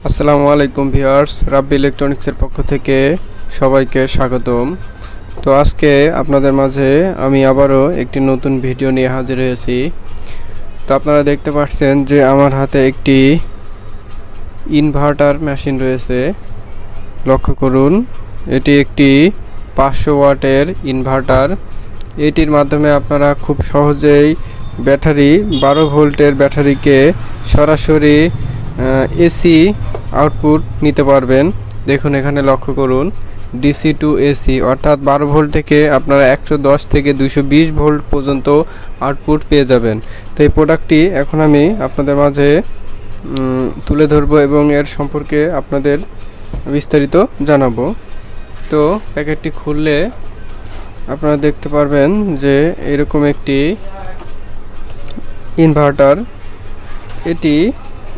আসসালামু আলাইকুম ভিউয়ার্স, রাব্বি ইলেকট্রনিক্সের পক্ষ থেকে সবাইকে স্বাগতম। তো আজকে আপনাদের মাঝে আমি আবারও একটি নতুন ভিডিও নিয়ে হাজির হয়েছি। তো আপনারা দেখতে পাচ্ছেন যে আমার হাতে একটি ইনভার্টার মেশিন রয়েছে। লক্ষ্য করুন, এটি একটি 500 ওয়াটের ইনভার্টার। এটির মাধ্যমে আপনারা খুব সহজেই ব্যাটারি 12 ভোল্টের ব্যাটারিকে সরাসরি এসি আউটপুট নিতে পারবেন। দেখুন এখানে লক্ষ্য করুন, ডিসি টু এসি অর্থাৎ 12 ভোল্ট থেকে আপনারা 110 থেকে 220 ভোল্ট পর্যন্ত আউটপুট পেয়ে যাবেন। তো এই প্রোডাক্টটি এখন আমি আপনাদের মাঝে তুলে ধরবো এবং এর সম্পর্কে আপনাদের বিস্তারিত জানাবো। তো প্যাকেটটি খুললে আপনারা দেখতে পারবেন যে এরকম একটি ইনভার্টার।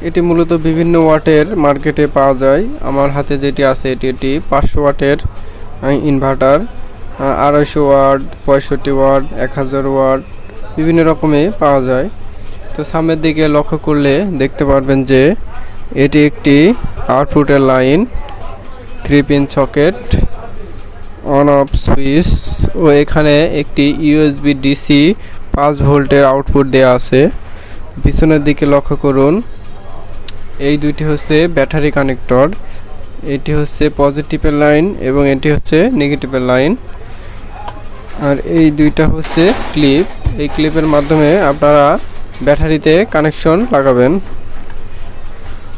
এটি মূলত বিভিন্ন ওয়াটের মার্কেটে পাওয়া যায়। আমার হাতে যেটি আছে এটি 500 ওয়াটের ইনভার্টার। 250 ওয়াট, 65 ওয়াট, 1000 ওয়াট বিভিন্ন রকমে পাওয়া যায়। তো সামনের দিকে লক্ষ্য করলে দেখতে পারবেন যে এটি একটি আউটপুটের line, 3 pin socket, on off switch ও এখানে একটি ইউএসবি ডিসি 5 ভোল্টের আউটপুট দেওয়া আছে। পিছনের দিকে লক্ষ্য করুন, এই দুইটি হচ্ছে ব্যাটারি কানেক্টর। এটি হচ্ছে পজিটিভের লাইন এবং এটি হচ্ছে নেগেটিভের লাইন। আর এই দুইটা হচ্ছে ক্লিপ। এই ক্লিপের মাধ্যমে আপনারা ব্যাটারিতে কানেকশন লাগাবেন।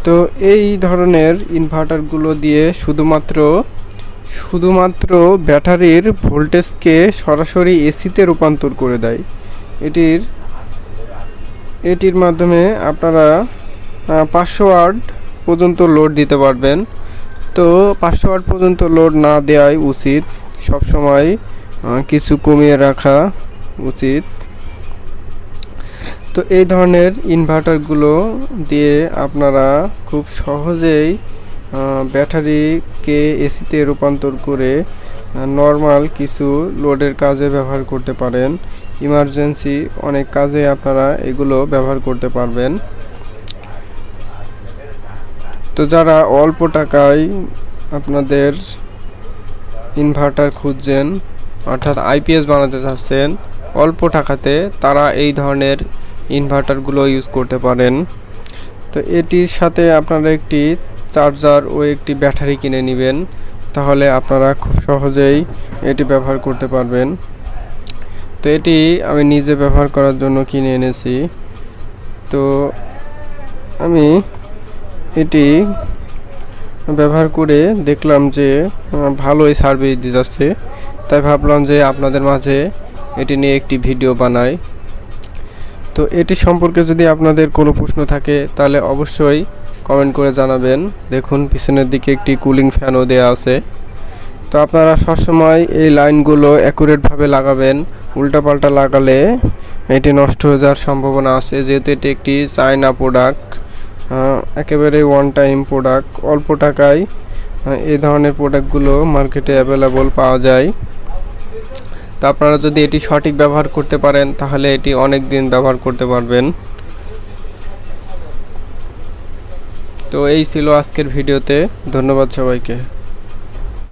তো এই ধরনের ইনভার্টারগুলো দিয়ে শুধুমাত্র ব্যাটারির ভোল্টেজকে সরাসরি এসিতে রূপান্তর করে দেয়। এটির মাধ্যমে আপনারা 500 ওয়াট পর্যন্ত লোড দিতে পারবেন। তো 500 ওয়াট পর্যন্ত লোড না দেওয়াই উচিত, সবসময় কিছু কমিয়ে রাখা উচিত। তো এই ধরনের ইনভার্টারগুলো দিয়ে আপনারা খুব সহজেই ব্যাটারিকে এসিতে রূপান্তর করে নর্মাল কিছু লোডের কাজে ব্যবহার করতে পারেন। ইমার্জেন্সি অনেক কাজে আপনারা এগুলো ব্যবহার করতে পারবেন। তো যারা অল্প টাকায় আপনাদের ইনভার্টার খুঁজছেন, অর্থাৎ আইপিএস বানাতে চাচ্ছেন অল্প টাকাতে, তারা এই ধরনের ইনভার্টারগুলো ইউজ করতে পারেন। তো এটির সাথে আপনারা একটি চার্জার ও একটি ব্যাটারি কিনে নেবেন, তাহলে আপনারা খুব সহজেই এটি ব্যবহার করতে পারবেন। তো এটি আমি নিজে ব্যবহার করার জন্য কিনে এনেছি। তো আমি এটি ব্যবহার করে দেখলাম যে ভালোই সার্ভিস দিতেছে, তাই ভাবলাম যে আপনাদের মাঝে এটি নিয়ে একটি ভিডিও বানাই। তো এটি সম্পর্কে যদি আপনাদের কোনো প্রশ্ন থাকে তাহলে অবশ্যই কমেন্ট করে জানাবেন। দেখুন পিছনের দিকে একটি কুলিং ফ্যানও দেওয়া আছে। তো আপনারা সবসময় এই লাইনগুলো অ্যাকুরেটভাবে লাগাবেন। উল্টাপাল্টা লাগালে এটি নষ্ট হয়ে যাওয়ার সম্ভাবনা আছে, যেহেতু এটি একটি চায়না প্রোডাক্ট, একেবারে ওয়ান টাইম প্রোডাক্ট। অল্প টাকায় এই ধরনের প্রোডাক্টগুলো মার্কেটে অ্যাভেলেবল পাওয়া যায়। তো আপনারা যদি এটি সঠিক ব্যবহার করতে পারেন তাহলে এটি অনেক দিন ব্যবহার করতে পারবেন। তো এই ছিল আজকের ভিডিওতে। ধন্যবাদ সবাইকে।